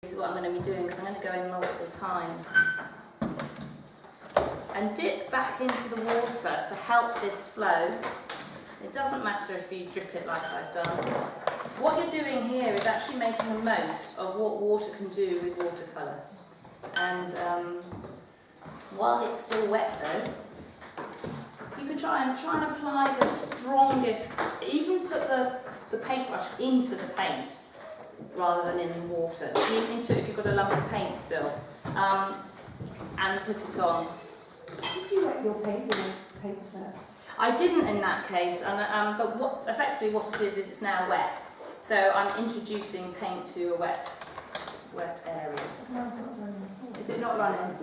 This is what I'm going to be doing because I'm going to go in multiple times. And dip back into the water to help this flow. It doesn't matter if you drip it like I've done. What you're doing here is actually making the most of what water can do with watercolour. And while it's still wet though, you can try and apply the strongest, even put the paintbrush into the paint rather than in the water. Into it if you've got a lump of paint still, and put it on. Did you wet your paint first? I didn't in that case, but effectively what it is it's now wet. So I'm introducing paint to a wet area. No, it's not running. Is it not running?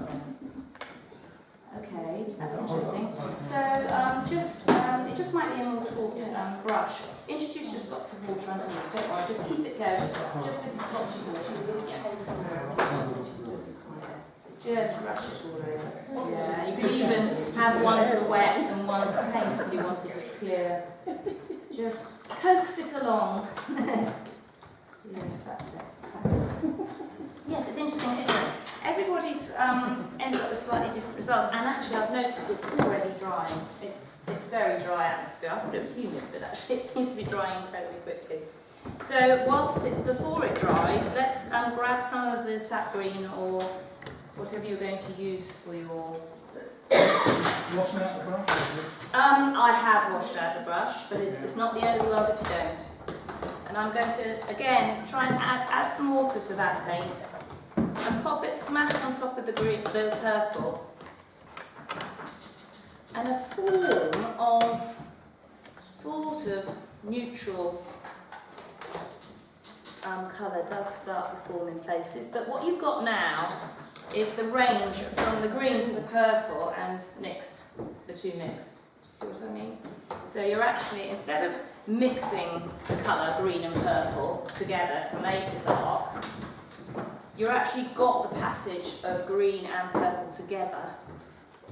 Okay, that's interesting. So it just might be a more taut brush. Introduce just lots of water underneath, don't worry, just keep it going. Just with lots of water. Yeah. Just brush it all over. Yeah, you could even have one to wet and one to paint if you wanted to clear. Just coax it along. Yes, that's it. Yes, it's interesting, isn't it? Everybody's ends up with slightly different results, and actually I've noticed it's already drying. It's very dry atmosphere. I thought it was humid, but actually it seems to be drying incredibly quickly. So before it dries, let's grab some of the sap green or whatever you're going to use for your... Washing out the brush? I have washed out the brush, but it's not the end of the world if you don't. And I'm going to, again, try and add some water to that paint and pop it smack on top of the purple. And a form of sort of neutral colour does start to form in places, but what you've got now is the range from the green to the purple and mixed, the two mixed. See what I mean? So you're actually, instead of mixing the colour green and purple together to make it dark, you've actually got the passage of green and purple together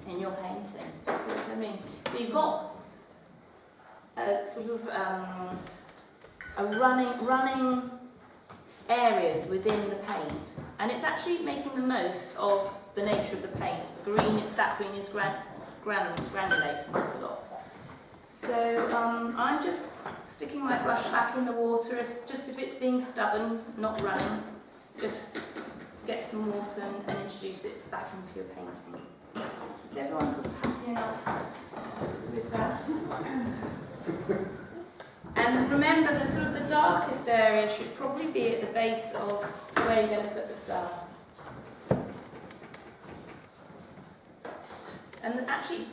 in your painting. Do you see what I mean? So you've got a sort of a running areas within the paint, and it's actually making the most of the nature of the paint. The green, sap green is granulating it a lot. So I'm just sticking my brush back in the water, if it's being stubborn, not running, just get some water and introduce it back into your painting. Is everyone sort of happy enough with that? And remember, the sort of the darkest area should probably be at the base of where you're going to put the star. And actually,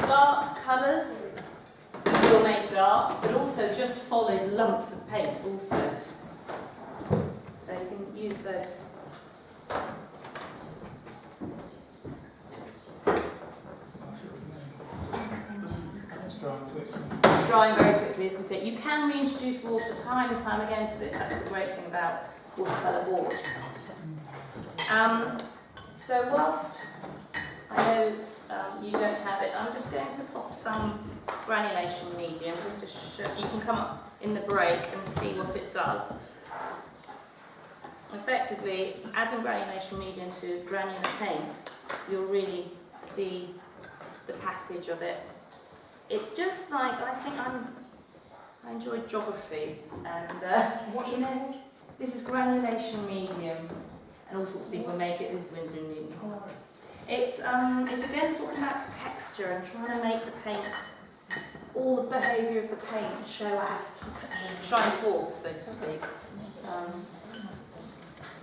dark colours will make dark, but also just solid lumps of paint also. So you can use both. It's drying very quickly, isn't it? You can reintroduce water time and time again to this. That's the great thing about watercolour wash. So whilst I know you don't have it, I'm just going to pop some granulation medium just to show. You can come up in the break and see what it does. Effectively, adding granulation medium to granular paint, you'll really see the passage of it. It's just like, I enjoy geography, and you know, this is granulation medium, and all sorts of people make it. This is Winsor & Newton. It's again talking about texture and trying to make the paint, all the behaviour of the paint shine forth, so to speak.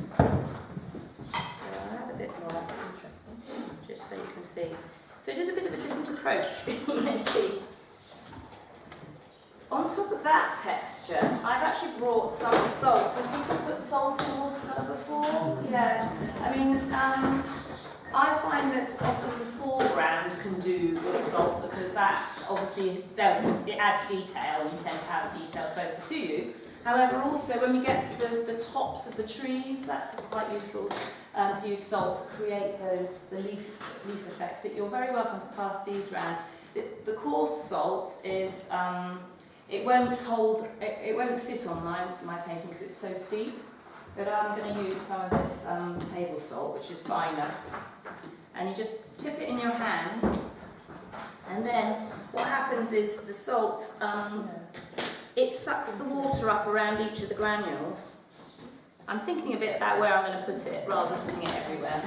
So I'll add a bit more, just so you can see. So it is a bit of a different approach, you may see. On top of that texture, I've actually brought some salt. Have people put salt in watercolour before? Yes. I mean, I find that often the foreground can do with salt because that obviously it adds detail. You tend to have detail closer to you. However, also when we get to the tops of the trees, that's quite useful to use salt to create the leaf effects. But you're very welcome to pass these around. The coarse salt is it won't sit on my painting because it's so steep. but I'm going to use some of this table salt, which is finer. And you just tip it in your hand, and then what happens is the salt, it sucks the water up around each of the granules. I'm thinking a bit about where I'm going to put it, rather than putting it everywhere.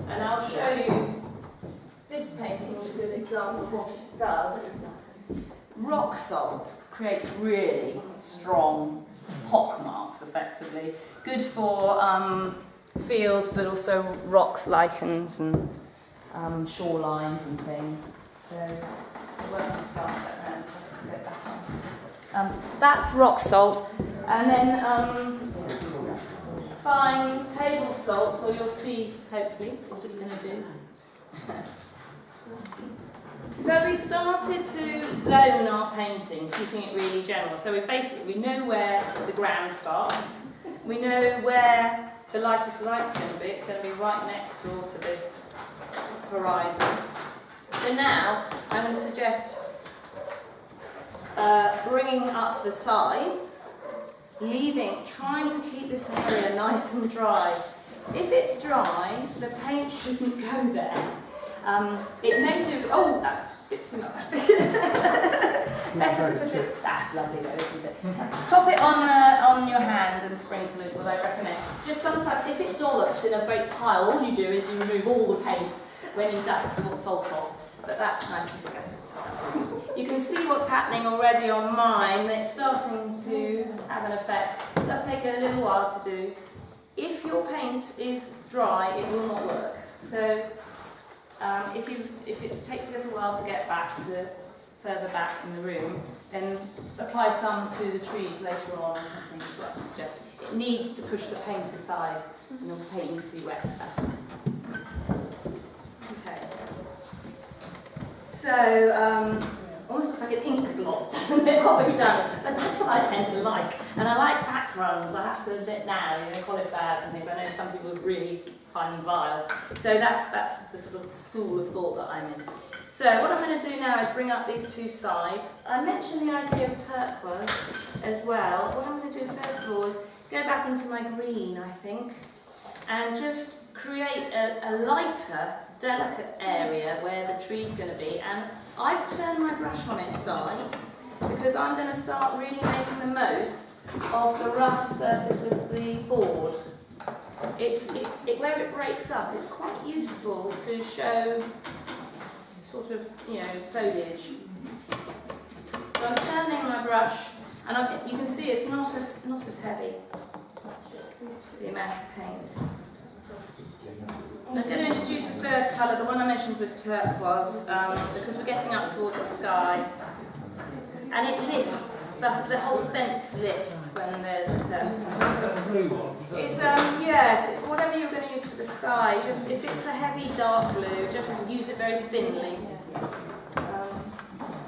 And I'll show you this painting is a good example of what it does. Rock salt creates really strong pock marks, effectively. Good for fields, but also rocks, lichens, and shorelines and things. So, that's rock salt. And then fine table salt, well, you'll see, hopefully, what it's going to do. So we started to zone our painting, keeping it really general. So we know where the ground starts. We know where the lightest light's going to be. It's going to be right next door to this horizon. So now I'm going to suggest bringing up the sides, trying to keep this area nice and dry. If it's dry, the paint shouldn't go there. It may do. Oh, that's a bit too much. Better to put it. That's lovely, though, isn't it? Pop it on your hand and sprinkle is what I recommend. Just sometimes, if it dollops in a great pile, all you do is you remove all the paint when you dust the salt off. But that's nicely scattered. So you can see what's happening already on mine. It's starting to have an effect. It does take a little while to do. If your paint is dry, it will not work. So. If it takes a little while to get back to further back in the room, then apply some to the trees later on. I think is what I suggest. It needs to push the paint aside, and your paint needs to be wet. Okay. So almost looks like an ink blot, doesn't it? What we've done, but that's what I tend to like, and I like backgrounds. I have to admit now, cauliflowers and things. I know some people really find them vile. So that's the sort of school of thought that I'm in. So what I'm going to do now is bring up these two sides. I mentioned the idea of turquoise as well. What I'm going to do first of all is go back into my green, I think, and just create a lighter, delicate area where the tree's going to be. And I've turned my brush on its side because I'm going to start really making the most of the rough surface of the board. Where it breaks up, it's quite useful to show sort of, foliage. So I'm turning my brush, and you can see it's not as heavy, the amount of paint. I'm going to introduce a third colour. The one I mentioned was turquoise, because we're getting up towards the sky. And it lifts, the whole sense lifts when there's turquoise. It's yes, it's whatever you're going to use for the sky. Just if it's a heavy dark blue, just use it very thinly.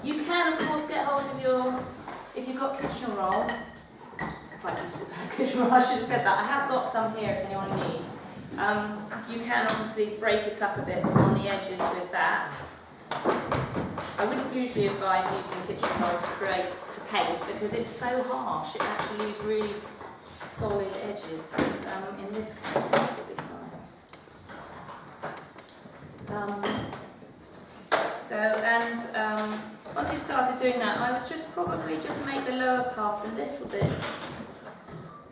You can of course get hold of if you've got kitchen roll. It's quite useful to have kitchen roll. I should have said that. I have got some here if anyone needs. You can obviously break it up a bit on the edges with that. I wouldn't usually advise using kitchen roll to paint because it's so harsh. It actually leaves really solid edges, but in this case it will be fine. Once you started doing that, I would probably just make the lower part a little bit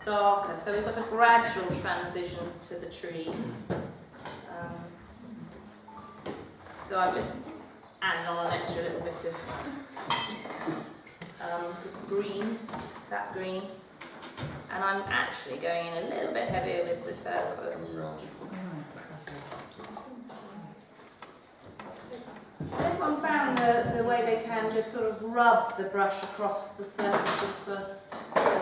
darker, so we've got a gradual transition to the tree. So I've just added on an extra little bit of green, sap green, and I'm actually going in a little bit heavier with the turquoise. Has anyone found the way they can just sort of rub the brush across the surface of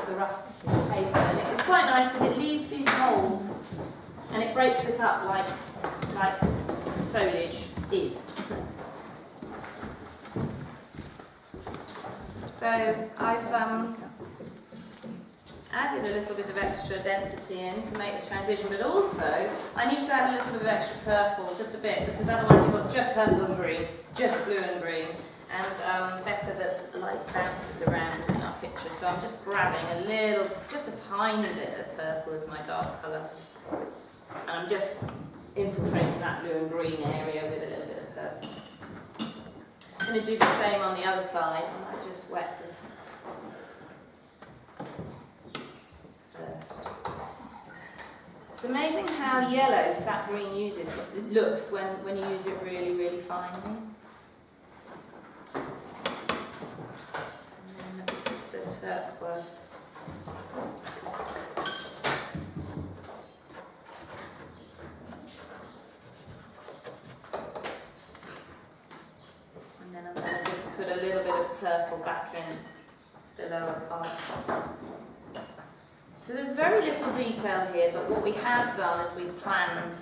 the rough paper? And it's quite nice because it leaves these holes and it breaks it up like foliage is. So I've added a little bit of extra density in to make the transition, but also I need to add a little bit of extra purple, just a bit, because otherwise you've got just purple and green, just blue and green, and better that light bounces around enough. picture, so I'm just grabbing just a tiny bit of purple as my dark colour. And I'm just infiltrating that blue and green area with a little bit of purple. I'm going to do the same on the other side. I might just wet this first. It's amazing how yellow sap green looks when you use it really, really finely. And then a bit of the turquoise. Oops. And then I'm going to just put a little bit of purple back in the lower part. So there's very little detail here, but what we have done is we've planned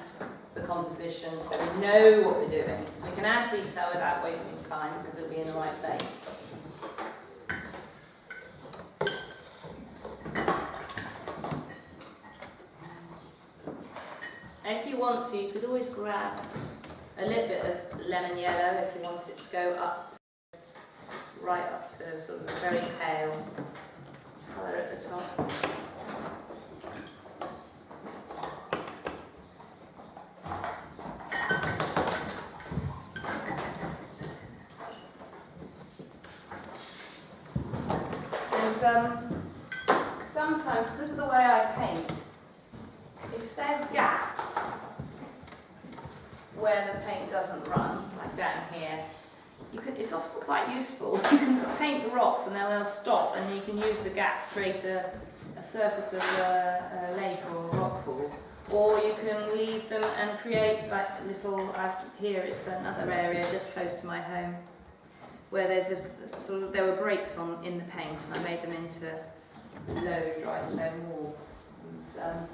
the composition so we know what we're doing. We can add detail without wasting time because it'll be in the right place. And if you want to, you could always grab a little bit of lemon yellow if you want it to go up to, right up to sort of a very pale colour at the top. Sometimes, because of the way I paint, if there's gaps where the paint doesn't run, like down here, it's often quite useful. You can paint the rocks and they'll stop, and you can use the gap to create a surface of a lake or a rockfall. Or you can leave them and create like a little, here it's another area just close to my home, where there were breaks in the paint, and I made them into low dry stone walls. And,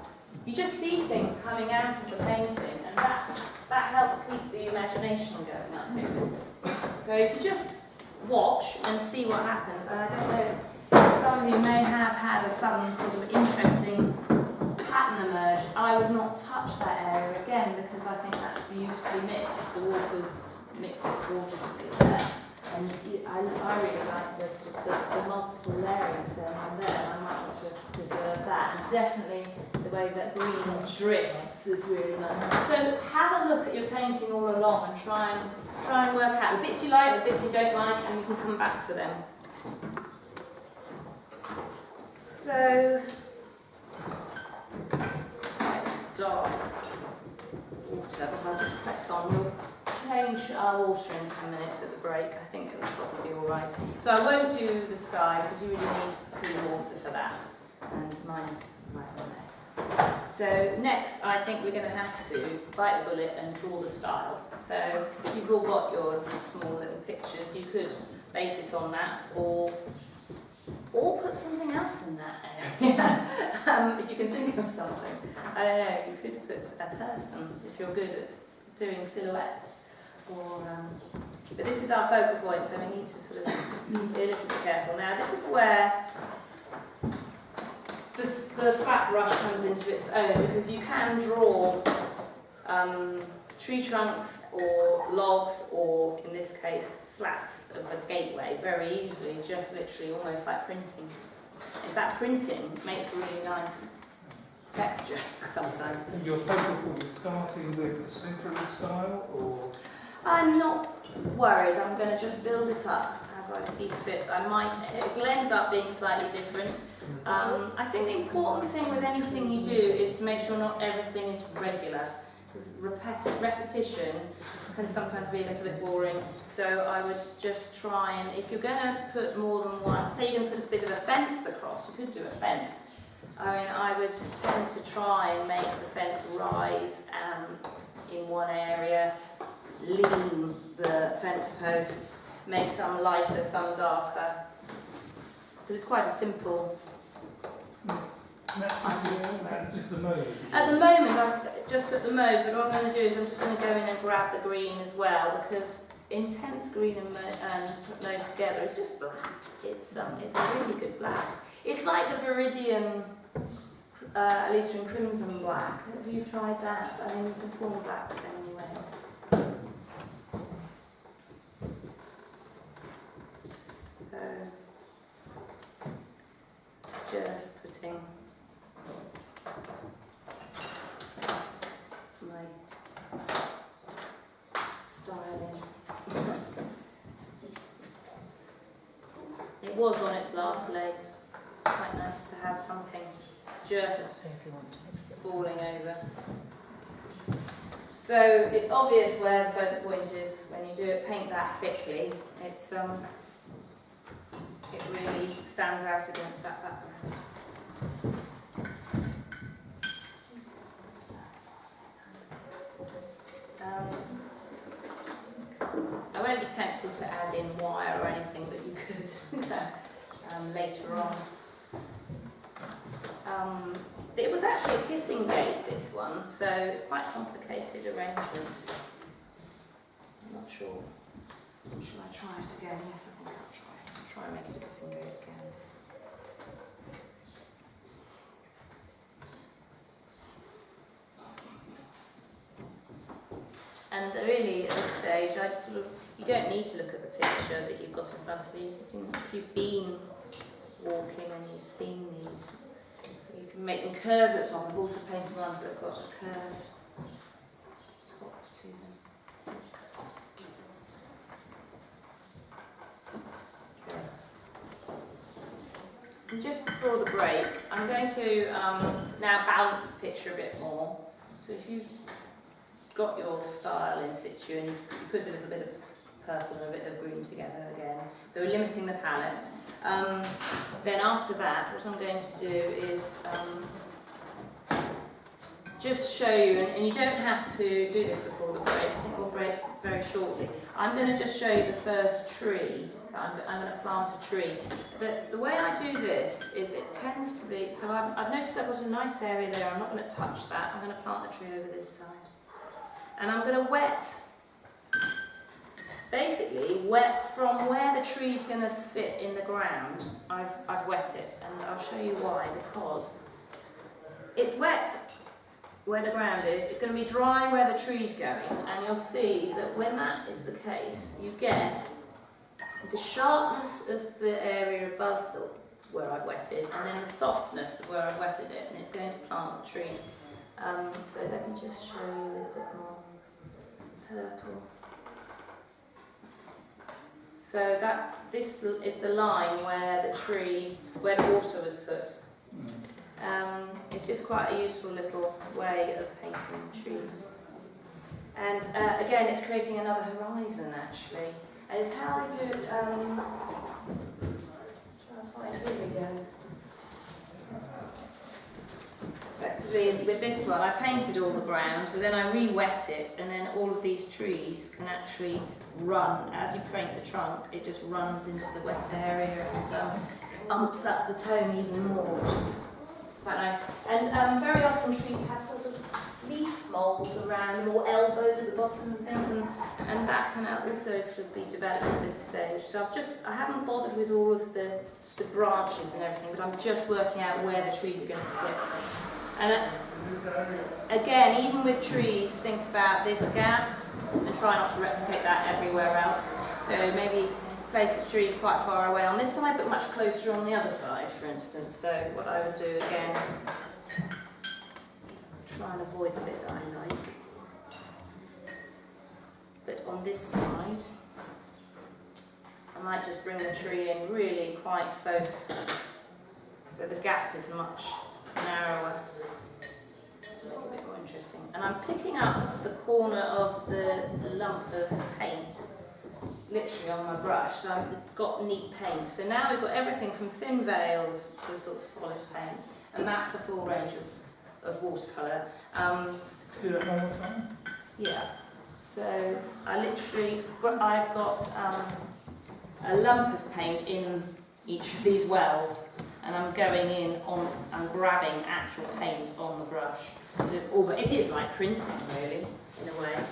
you just see things coming out of the painting, and that helps keep the imagination going, I think. So if you just watch and see what happens, and I don't know, some of you may have had a sudden sort of interesting pattern emerge. I would not touch that area again because I think that's beautifully mixed. The waters mix it gorgeously there. And I really like the multiple layerings going on there, and I might want to preserve that. And definitely the way that green drifts is really nice. So have a look at your painting all along and try and work out the bits you like, the bits you don't like, and you can come back to them. So, quite dark water, but I'll just press on. We'll change our water in 10 minutes at the break. I think it will probably be all right. So I won't do the sky because you really need clean water for that, and mine's a mess. So next, I think we're going to have to bite the bullet and draw the style. So you've all got your small little pictures. You could base it on that, or put something else in that area. If you can think of something. I don't know, you could put a person if you're good at doing silhouettes. But this is our focal point, so we need to sort of be a little bit careful. Now this is where the flat brush comes into its own, because you can draw tree trunks or logs, or in this case slats of a gateway very easily, just literally almost like printing. In fact, printing makes a really nice texture sometimes. And your focal point is starting with the centre of the style, or? I'm not worried. I'm going to just build it up as I see fit. It will end up being slightly different. I think the important thing with anything you do is to make sure not everything is regular, because repetition can sometimes be a little bit boring. So I would just try, and if you're going to put more than one, say you're going to put a bit of a fence across, you could do a fence. I mean, I would tend to try and make the fence rise in one area, lean the fence posts, make some lighter, some darker. Because it's quite a simple idea. That's just the mode. At the moment, I've just put the mode, but what I'm going to do is I'm just going to go in and grab the green as well, because intense green and mode together is just black. It's a really good black. It's like the Viridian Elysian Crimson black. Have you tried that? I mean, you can form blacks in many ways. So, just putting my stile in. It was on its last legs. It's quite nice to have something just falling over. So it's obvious where the focal point is when you do it, paint that thickly. It's it really stands out against that background. I won't be tempted to add in wire or anything, but you could later on. It was actually a kissing gate, this one, so it's quite a complicated arrangement. I'm not sure. Shall I try it again? Yes, I think I'll try it. I'll try and make it a kissing gate again. And really, at this stage, you don't need to look at the picture that you've got in front of you. If you've been walking and you've seen these, you can make them curve at the top. I've also painted ones that have got a curve top to them. Okay. And just before the break, I'm going to now balance the picture a bit more. So if you've got your stile in situ and you put a little bit of purple and a bit of green together again, so we're limiting the palette. Then after that, what I'm going to do is just show you, and you don't have to do this before the break, I think we'll break very shortly. I'm going to just show you the first tree. I'm going to plant a tree. The way I do this is it tends to be, so I've noticed I've got a nice area there, I'm not going to touch that, I'm going to plant the tree over this side. And I'm going to wet, basically wet from where the tree's going to sit in the ground. I've wet it, and I'll show you why, because it's wet where the ground is, it's going to be dry where the tree's going, and you'll see that when that is the case, you get the sharpness of the area above where I've wetted, and then the softness of where I've wetted it, and it's going to plant the tree. So let me just show you a bit more purple. So this is the line where the water was put. It's just quite a useful little way of painting trees. And again, it's creating another horizon actually. And it's how I do, try and find, here we go. Effectively, with this one, I painted all the ground, but then I re-wet it, and then all of these trees can actually run. As you paint the trunk, it just runs into the wet area and umps up the tone even more, which is quite nice. And very often trees have sort of leaf mould around them, or elbows at the bottom and things, and that can also sort of be developed at this stage. So I haven't bothered with all of the branches and everything, but I'm just working out where the trees are going to sit. And again, even with trees, think about this gap and try not to replicate that everywhere else. So maybe place the tree quite far away on this side, but much closer on the other side, for instance. So what I would do again, try and avoid the bit that I like. But on this side, I might just bring the tree in really quite close, so the gap is much narrower. It's a little bit more interesting. And I'm picking up the corner of the lump of paint, literally on my brush, so I've got neat paint. So now we've got everything from thin veils to a sort of solid paint, and that's the full range of watercolour. Yeah. So I've got a lump of paint in each of these wells, and I'm going in and grabbing actual paint on the brush. So it is like printing really, in a way.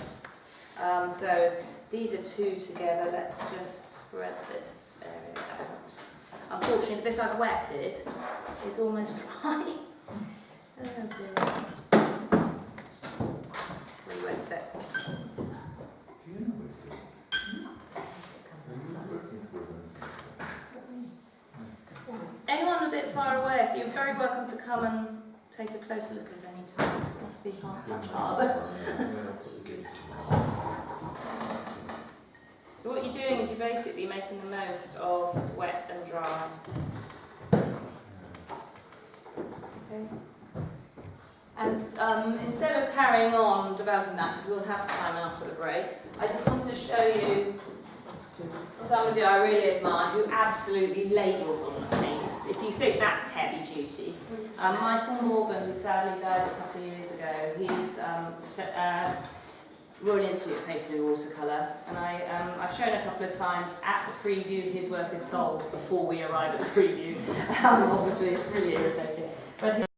So these are two together. Let's just spread this area out. Unfortunately, the bit I've wetted is almost dry. Oh dear. Re-wet it. Anyone a bit far away, if you're very come and take a closer look at any time? It must be much harder. So what you're doing is you're basically making the most of wet and dry. Okay. And instead of carrying on developing that, because we'll have time after the break, I just wanted to show you somebody I really admire who absolutely labels on the paint. If you think that's heavy duty. Michael Morgan, who sadly died a couple of years ago, he's Royal Institute of Painting in Watercolour, and I've shown a couple of times at the preview. His work is sold before we arrive at the preview. Obviously it's really irritating. But